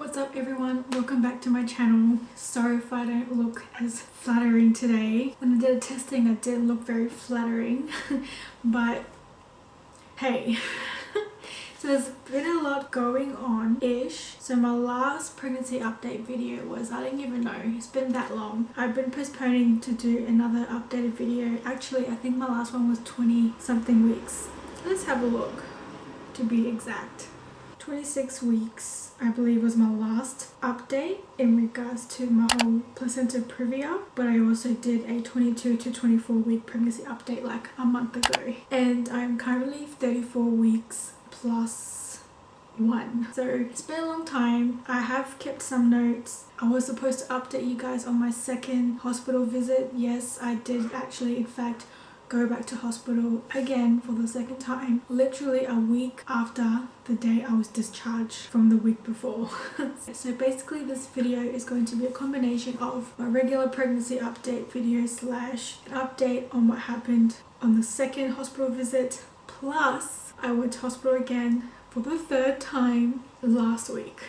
What's up everyone, welcome back to my channel. Sorry if I don't look as flattering today. When I did a testing I didn't look very flattering but hey. So there's been a lot going on ish. So my last pregnancy update video was, I didn't even know, it's been that long. I've been postponing to do another updated video. Actually I think my last one was 20 something weeks. Let's have a look to be exact. 26 weeks I believe was my last update in regards to my whole placenta previa, but I also did a 22 to 24 week pregnancy update like a month ago, and I'm currently 34 weeks plus 1. So it's been a long time. I have kept some notes. I was supposed to update you guys on my second hospital visit. Yes, I did actually in fact go back to hospital again for the second time, literally a week after the day I was discharged from the week before. So basically this video is going to be a combination of my regular pregnancy update video slash an update on what happened on the second hospital visit, plus I went to hospital again for the third time last week.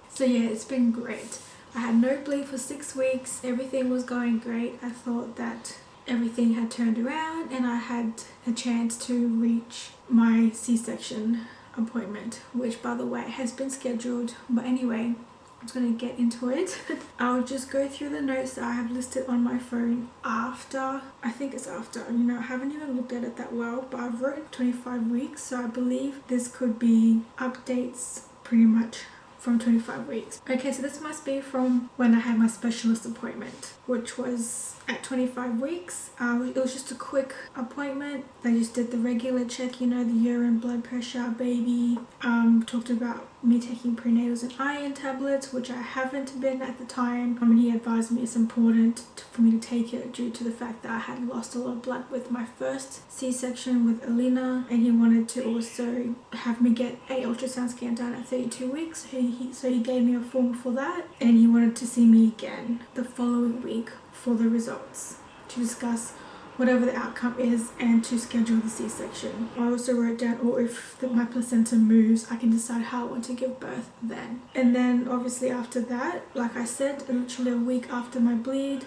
So yeah, it's been great. I had no bleed for 6 weeks. Everything was going great. I thought that everything had turned around and I had a chance to reach my C-section appointment, which by the way has been scheduled. But anyway, I'm just going to get into it. I'll just go through the notes that I have listed on my phone after, I think it's after, you know, I haven't even looked at it that well, but I've written 25 weeks, so I believe this could be updates pretty much from 25 weeks. Okay, so this must be from when I had my specialist appointment, which was at 25 weeks. It was just a quick appointment. They just did the regular check, you know, the urine, blood pressure, baby. Talked about me taking prenatals and iron tablets, which I haven't been at the time. And he advised me it's important for me to take it due to the fact that I had lost a lot of blood with my first C-section with Alina, and he wanted to also have me get a ultrasound scan done at 32 weeks. So he gave me a form for that, and he wanted to see me again the following week for the results to discuss whatever the outcome is and to schedule the C-section. I also wrote down, or if my placenta moves, I can decide how I want to give birth then. And then obviously after that, like I said, literally a week after my bleed,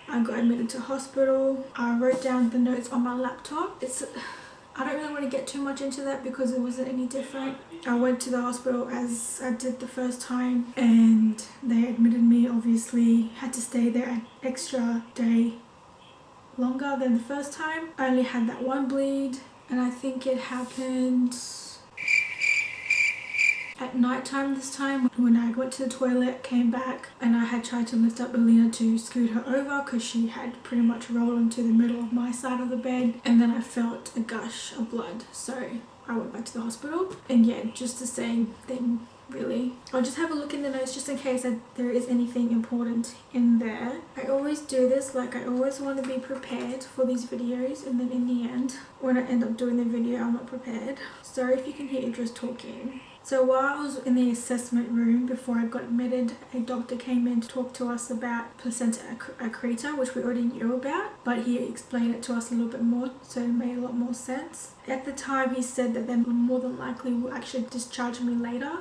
I got admitted to hospital. I wrote down the notes on my laptop. I don't really want to get too much into that because it wasn't any different. I went to the hospital as I did the first time and they admitted me, obviously had to stay there an extra day longer than the first time. I only had that one bleed and I think it happened at night time this time when I went to the toilet, came back, and I had tried to lift up Alina to scoot her over because she had pretty much rolled into the middle of my side of the bed, and then I felt a gush of blood, so I went back to the hospital. And yeah, just the same thing really. I'll just have a look in the notes just in case there is anything important in there. I always do this, like I always want to be prepared for these videos, and then in the end when I end up doing the video I'm not prepared. Sorry if you can hear Idris talking. So while I was in the assessment room before I got admitted, a doctor came in to talk to us about placenta accreta, which we already knew about, but he explained it to us a little bit more, so it made a lot more sense. At the time he said that they more than likely will actually discharge me later,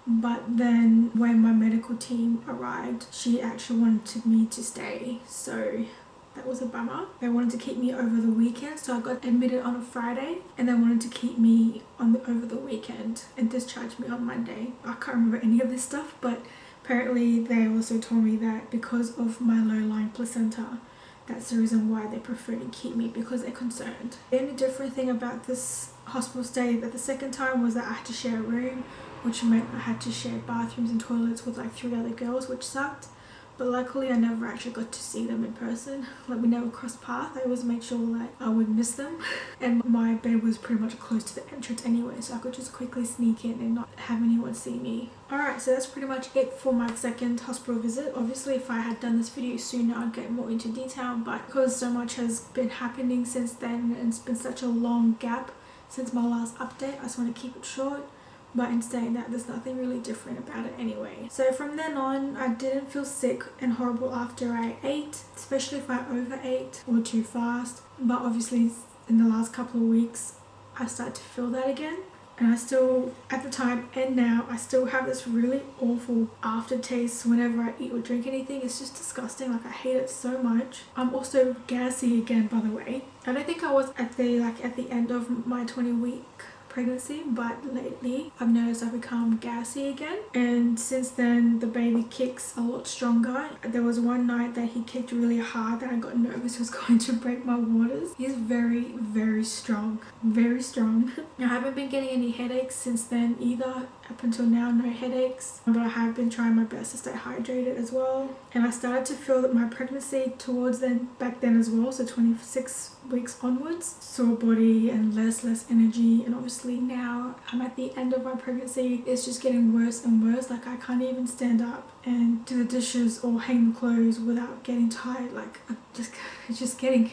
but then when my medical team arrived, she actually wanted me to stay, so that was a bummer. They wanted to keep me over the weekend, so I got admitted on a Friday and they wanted to keep me over the weekend and discharge me on Monday. I can't remember any of this stuff, but apparently they also told me that because of my low-lying placenta, that's the reason why they prefer to keep me, because they're concerned. The only different thing about this hospital stay at the second time was that I had to share a room, which meant I had to share bathrooms and toilets with like 3 other girls, which sucked. But luckily I never actually got to see them in person. Like we never crossed paths. I always made sure that I would miss them. And my bed was pretty much close to the entrance anyway, so I could just quickly sneak in and not have anyone see me. Alright, so that's pretty much it for my second hospital visit. Obviously if I had done this video sooner I'd get more into detail, but because so much has been happening since then and it's been such a long gap since my last update, I just want to keep it short. But in saying that, there's nothing really different about it anyway. So from then on, I didn't feel sick and horrible after I ate, especially if I overate or too fast. But obviously in the last couple of weeks, I started to feel that again. And I still, at the time and now, I still have this really awful aftertaste whenever I eat or drink anything. It's just disgusting. Like, I hate it so much. I'm also gassy again, by the way. I don't think I was at the end of my 20-week pregnancy, but lately I've noticed I've become gassy again, and since then the baby kicks a lot stronger. There was one night that he kicked really hard that I got nervous he was going to break my waters. He's very, very strong, very strong. I haven't been getting any headaches since then either. Up until now, no headaches, but I have been trying my best to stay hydrated as well. And I started to feel that my pregnancy towards back then as well, so 26 weeks onwards, sore body and less energy. And obviously now I'm at the end of my pregnancy, it's just getting worse and worse. Like, I can't even stand up and do the dishes or hang the clothes without getting tired. Like, it's just getting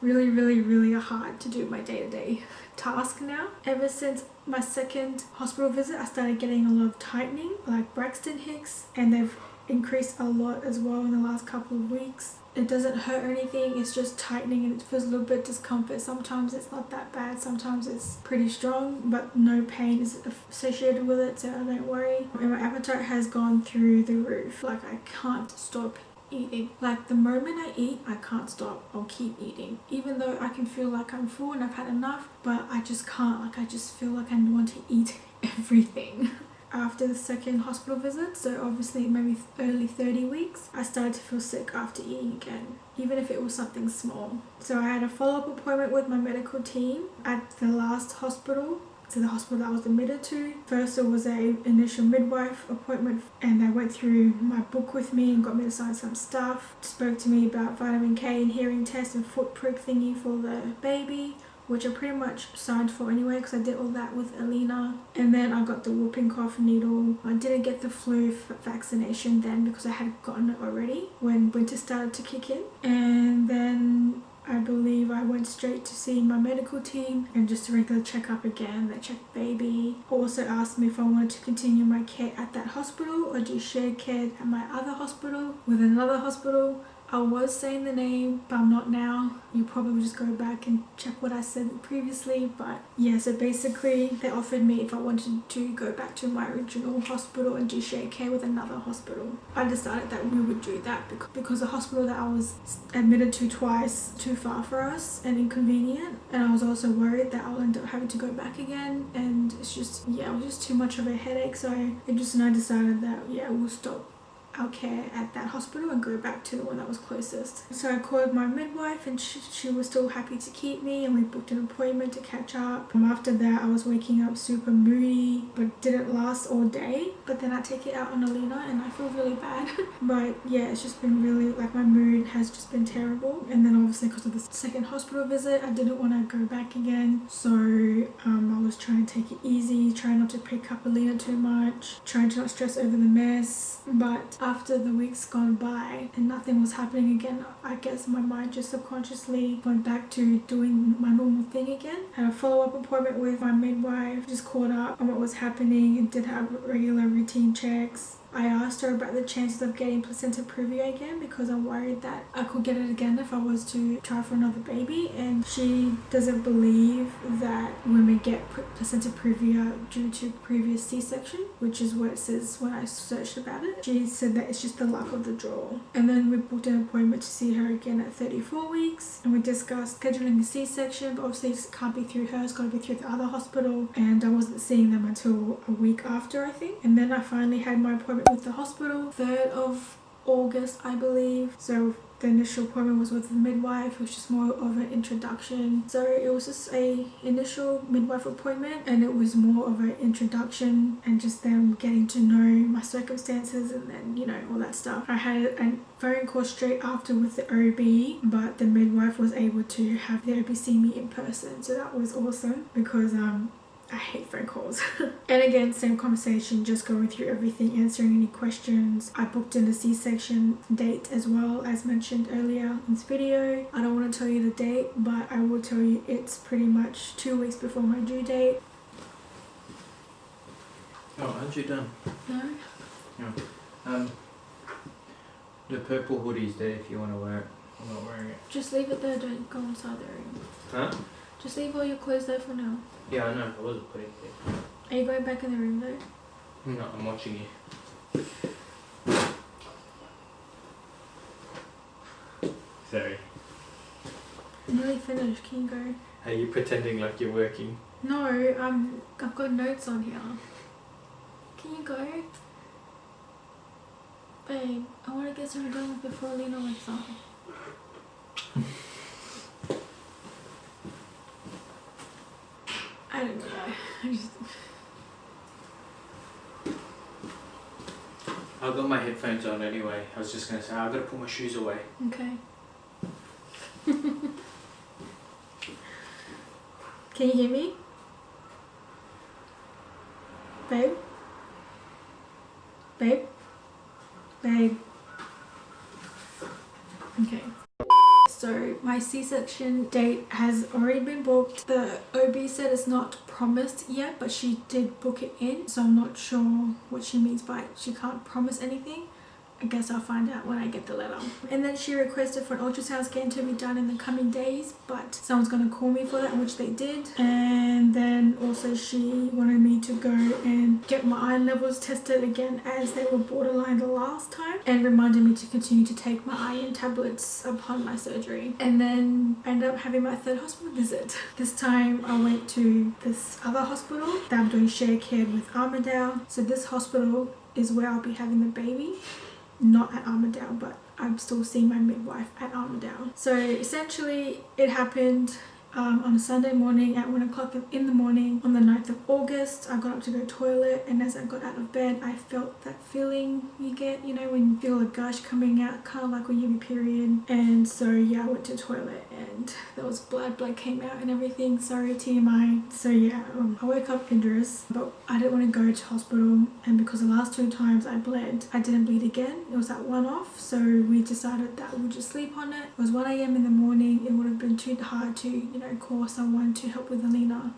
really, really, really hard to do my day-to-day task now. Ever since my second hospital visit, I started getting a lot of tightening, like Braxton Hicks, and they've increased a lot as well in the last couple of weeks. It doesn't hurt or anything, it's just tightening and it feels a little bit discomfort. Sometimes it's not that bad, sometimes it's pretty strong, but no pain is associated with it, so I don't worry. And my appetite has gone through the roof. Like, I can't stop eating. Like, the moment I eat, I can't stop. I'll keep eating, even though I can feel like I'm full and I've had enough, but I just can't. Like, I just feel like I want to eat everything. After the second hospital visit, so obviously maybe early 30 weeks, I started to feel sick after eating again, even if it was something small. So I had a follow-up appointment with my medical team at the last hospital, to the hospital that I was admitted to. First, it was an initial midwife appointment, and they went through my book with me and got me to sign some stuff. Spoke to me about vitamin K and hearing test and foot prick thingy for the baby, which I pretty much signed for anyway because I did all that with Alina. And then I got the whooping cough needle. I didn't get the flu vaccination then because I had gotten it already when winter started to kick in. And then I believe I went straight to see my medical team and just a regular checkup again. They checked baby. Also asked me if I wanted to continue my care at that hospital or do shared care at my other hospital with another hospital. I was saying the name, but I'm not now. You probably just go back and check what I said previously. But yeah, so basically they offered me if I wanted to go back to my original hospital and do share care with another hospital. I decided that we would do that because the hospital that I was admitted to twice, too far for us and inconvenient. And I was also worried that I'll end up having to go back again. And it's just, yeah, it was just too much of a headache. So I decided that, yeah, we'll stop our care at that hospital and go back to the one that was closest. So I called my midwife and she was still happy to keep me, and we booked an appointment to catch up. After that I was waking up super moody, but didn't last all day. But then I take it out on Alina and I feel really bad. But yeah, it's just been really, like, my mood has just been terrible. And then obviously because of the second hospital visit, I didn't want to go back again. So I was trying to take it easy, trying not to pick up Alina too much, trying to not stress over the mess. But after the weeks gone by and nothing was happening again, I guess my mind just subconsciously went back to doing my normal thing again. Had a follow-up appointment with my midwife, just caught up on what was happening and did have regular routine checks. I asked her about the chances of getting placenta previa again because I'm worried that I could get it again if I was to try for another baby, and she doesn't believe that women get placenta previa due to previous C-section, which is what it says when I searched about it. She said that it's just the luck of the draw. And then we booked an appointment to see her again at 34 weeks, and we discussed scheduling a C-section, but obviously it can't be through her, it's got to be through the other hospital, and I wasn't seeing them until a week after, I think. And then I finally had my appointment with the hospital, 3rd of August I believe. So the initial appointment was with the midwife. It was just more of an introduction. So it was just a initial midwife appointment, and it was more of an introduction and just them getting to know my circumstances and then, you know, all that stuff. I had a phone call straight after with the OB, but the midwife was able to have the OB see me in person, so that was awesome because I hate phone calls. And again, same conversation, just going through everything, answering any questions. I booked in a C-section date as well, as mentioned earlier in this video. I don't want to tell you the date, but I will tell you it's pretty much 2 weeks before my due date. Oh, aren't you done? No? No. The purple hoodie's there if you want to wear it. I'm not wearing it. Just leave it there, don't go inside the room. Huh? Just leave all your clothes there for now. Yeah, I know. I wasn't putting it there. Are you going back in the room though? No, I'm watching you. Sorry. I'm nearly finished. Can you go? Are you pretending like you're working? No, I've got notes on here. Can you go? Babe, I want to get something done before Lena wakes up. I don't know. I've got my headphones on anyway. I was just going to say, I've got to put my shoes away. Okay. Can you hear me? Babe? Babe? Babe? Okay. So my C-section date has already been booked. The OB said it's not promised yet, but she did book it in. So I'm not sure what she means by she can't promise anything. I guess I'll find out when I get the letter. And then she requested for an ultrasound scan to be done in the coming days, but someone's going to call me for that, which they did. And then also she wanted me to go and get my iron levels tested again, as they were borderline the last time, and reminded me to continue to take my iron tablets upon my surgery. And then I ended up having my third hospital visit. This time I went to this other hospital that I'm doing share care with Armidale. So this hospital is where I'll be having the baby. Not at Armidale, but I'm still seeing my midwife at Armidale. So essentially it happened on a Sunday morning at 1 o'clock in the morning on the 9th of August. I got up to go toilet, and as I got out of bed I felt that feeling you get, you know, when you feel a gush coming out, kind of like when you have your period. And so yeah, I went to the toilet and there was blood came out and everything. Sorry, TMI. So yeah, I woke up indoors, but I didn't want to go to hospital, and because the last 2 times I bled, I didn't bleed again. It was that one off, so we decided that we'll just sleep on it. It was 1 a.m. in the morning. It would have been too hard to, you know, call someone to help with Alina.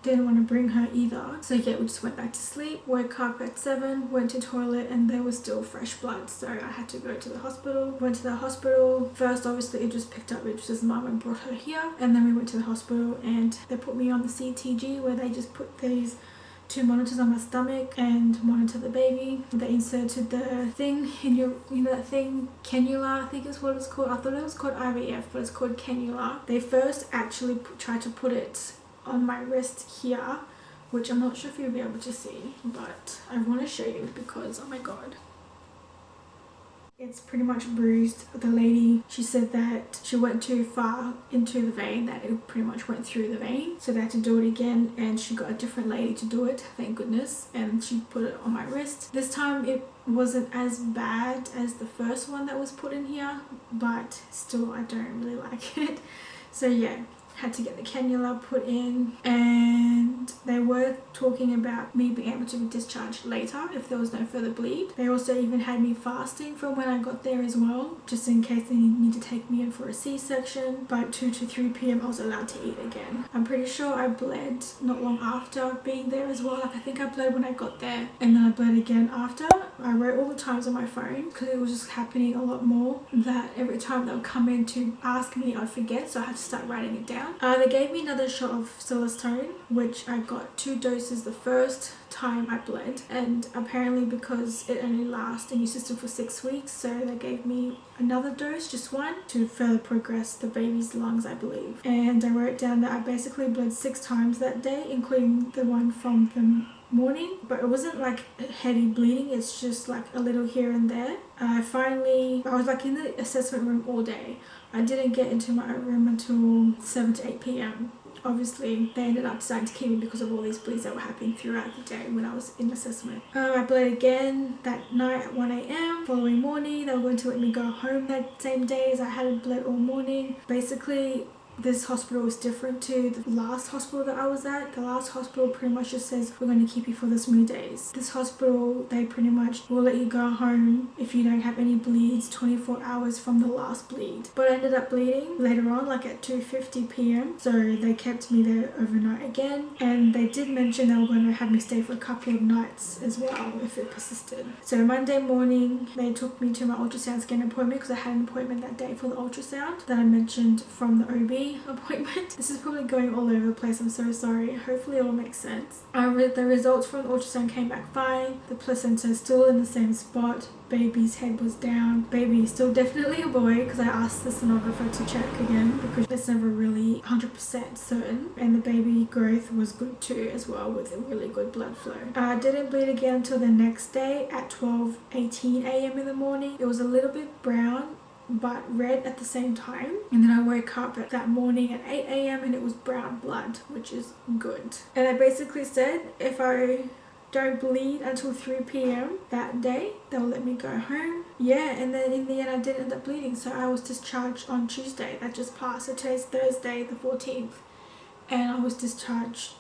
Didn't want to bring her either. So yeah, we just went back to sleep. Woke up at 7, went to toilet, and there was still fresh blood. So I had to go to the hospital. Went to the hospital. First, obviously, it just picked up Idris's mum and brought her here. And then we went to the hospital and they put me on the CTG, where they just put these 2 monitors on my stomach and monitor the baby. They inserted the thing in your, you know, that thing, cannula, I think is what it's called. I thought it was called IVF, but it's called cannula. They first actually tried to put it on my wrist here, which I'm not sure if you'll be able to see, but I want to show you because, oh my god, it's pretty much bruised. The lady, she said that she went too far into the vein, that it pretty much went through the vein, so they had to do it again, and she got a different lady to do it, thank goodness, and she put it on my wrist. This time it wasn't as bad as the first one that was put in here, but still I don't really like it. So yeah, had to get the cannula put in, and they were talking about me being able to be discharged later if there was no further bleed. They also even had me fasting from when I got there as well, just in case they need to take me in for a C-section. By 2 to 3 p.m. I was allowed to eat again. I'm pretty sure I bled not long after being there as well. Like, I think I bled when I got there, and then I bled again after. I wrote all the times on my phone because it was just happening a lot more, that every time they would come in to ask me I'd forget, so I had to start writing it down. They gave me another shot of Celestone, which I got 2 doses the first time I bled, and apparently because it only lasts in your system for 6 weeks, so they gave me another dose, just 1, to further progress the baby's lungs, I believe. And I wrote down that I basically bled 6 times that day, including the one from the morning, but it wasn't like heavy bleeding, it's just like a little here and there. I was like in the assessment room all day. I didn't get into my room until 7 to 8 p.m. Obviously, they ended up starting to keep me because of all these bleeds that were happening throughout the day when I was in assessment. I bled again that night at 1 a.m. Following morning, they were going to let me go home that same day, as I hadn't bled all morning. Basically, this hospital was different to the last hospital that I was at. The last hospital pretty much just says, we're going to keep you for this many days. This hospital, they pretty much will let you go home if you don't have any bleeds 24 hours from the last bleed. But I ended up bleeding later on, like at 2:50 p.m. So they kept me there overnight again. And they did mention they were going to have me stay for a couple of nights as well if it persisted. So Monday morning, they took me to my ultrasound scan appointment because I had an appointment that day for the ultrasound that I mentioned from the OB. May appointment. This is probably going all over the place, I'm so sorry. Hopefully it all makes sense. The results from the ultrasound came back fine. The placenta is still in the same spot. Baby's head was down. Baby is still definitely a boy because I asked the sonographer to check again because it's never really 100% certain. And the baby growth was good too as well, with a really good blood flow. I didn't bleed again until the next day at 12:18 a.m. in the morning. It was a little bit brown but red at the same time, and then I woke up that morning at 8 a.m. and it was brown blood, which is good. And I basically said if I don't bleed until 3 p.m. that day, they'll let me go home. Yeah, and then in the end I didn't end up bleeding, so I was discharged on Tuesday that just passed. So today's Thursday the 14th, and I was discharged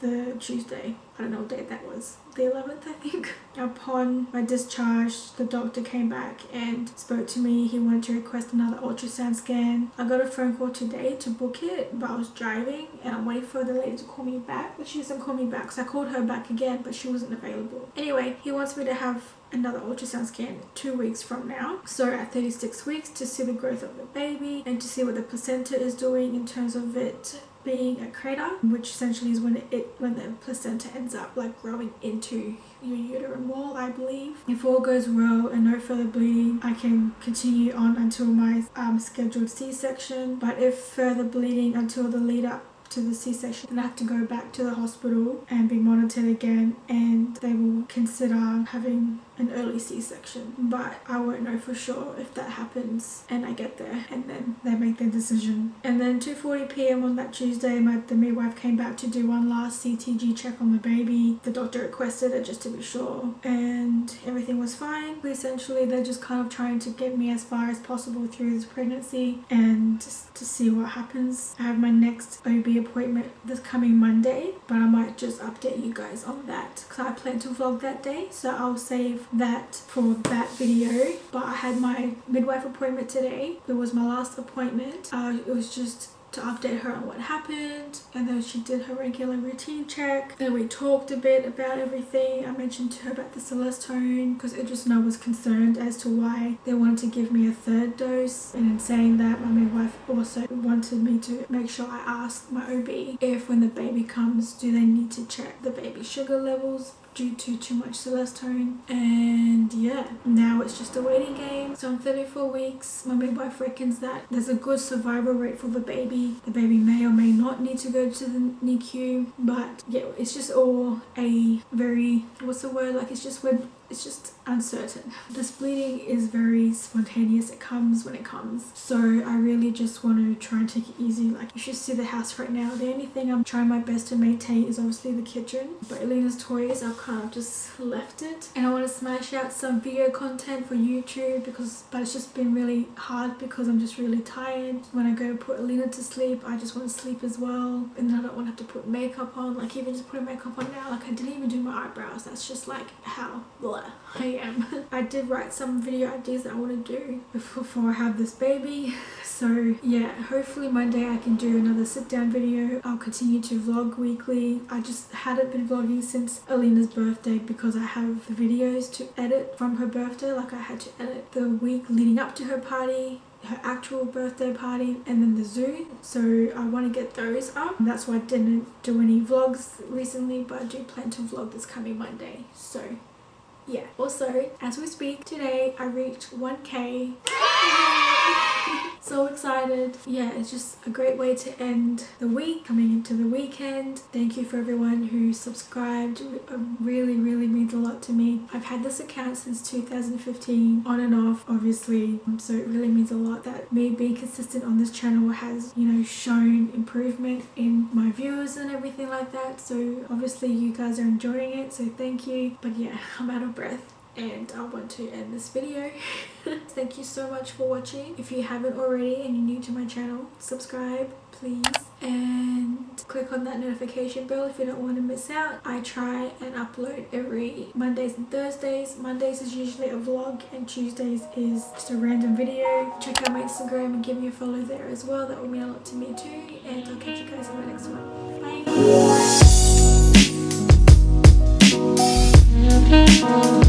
the Tuesday. I don't know what date that was, the 11th I think. Upon my discharge, the doctor came back and spoke to me. He wanted to request another ultrasound scan. I got a phone call today to book it, but I was driving and I'm waiting for the lady to call me back, but she doesn't call me back, so I called her back again, but she wasn't available. Anyway, he wants me to have another ultrasound scan 2 weeks from now, so at 36 weeks, to see the growth of the baby and to see what the placenta is doing in terms of it being a crater, which essentially is when the placenta ends up like growing into your uterine wall, I believe. If all goes well and no further bleeding, I can continue on until my scheduled C-section. But if further bleeding until the lead up to the C-section, then I have to go back to the hospital and be monitored again, and they will consider having an early C-section, but I won't know for sure if that happens and I get there, and then they make their decision. And then 2:40 p.m. on that Tuesday, the midwife came back to do one last CTG check on the baby. The doctor requested it just to be sure, and everything was fine. But essentially they're just kind of trying to get me as far as possible through this pregnancy and just to see what happens. I have my next OB appointment this coming Monday, but I might just update you guys on that because I plan to vlog that day, so I'll save that for that video. But I had my midwife appointment today. It was my last appointment. It was just to update her on what happened, and then she did her regular routine check. Then we talked a bit about everything. I mentioned to her about the celestone because Idrisna was concerned as to why they wanted to give me a third dose, and in saying that, my midwife also wanted me to make sure I asked my OB if when the baby comes, do they need to check the baby sugar levels due to too much celestone. And yeah, now it's just a waiting game. So I'm 34 weeks. My midwife reckons that there's a good survival rate for the baby. The baby may or may not need to go to the NICU, but yeah, it's just all a very, what's the word, like it's just uncertain. This bleeding is very spontaneous. It comes when it comes, so I really just want to try and take it easy. Like, you should see the house right now. The only thing I'm trying my best to maintain is obviously the kitchen, but Elena's toys, I've kind of just left it, and I want to smash out some video content for YouTube but it's just been really hard because I'm just really tired. When I go to put Elena to sleep, I just want to sleep as well, and then I don't want to have to put makeup on. Like, even just putting makeup on now, like I didn't even do my eyebrows. That's just like how blah I am. I did write some video ideas that I want to do before I have this baby. So yeah, hopefully Monday I can do another sit down video. I'll continue to vlog weekly. I just hadn't been vlogging since Elena's birthday because I have the videos to edit from her birthday. Like, I had to edit the week leading up to her party, her actual birthday party, and then the zoo, so I want to get those up. That's why I didn't do any vlogs recently, but I do plan to vlog this coming Monday. So yeah. Also, as we speak, today I reached 1k. So excited. Yeah, it's just a great way to end the week, coming into the weekend. Thank you for everyone who subscribed. It really means a lot to me. I've had this account since 2015, on and off, obviously, so it really means a lot that me being consistent on this channel has, you know, shown improvement in my views and everything like that. So obviously you guys are enjoying it, so thank you. But yeah, I'm out of breath and I want to end this video. Thank you so much for watching. If you haven't already and you're new to my channel, subscribe please, and click on that notification bell if you don't want to miss out. I try and upload every Mondays and Thursdays. Mondays is usually a vlog and Tuesdays is just a random video. Check out my Instagram and give me a follow there as well. That will mean a lot to me too, and I'll catch you guys in the next one. Bye.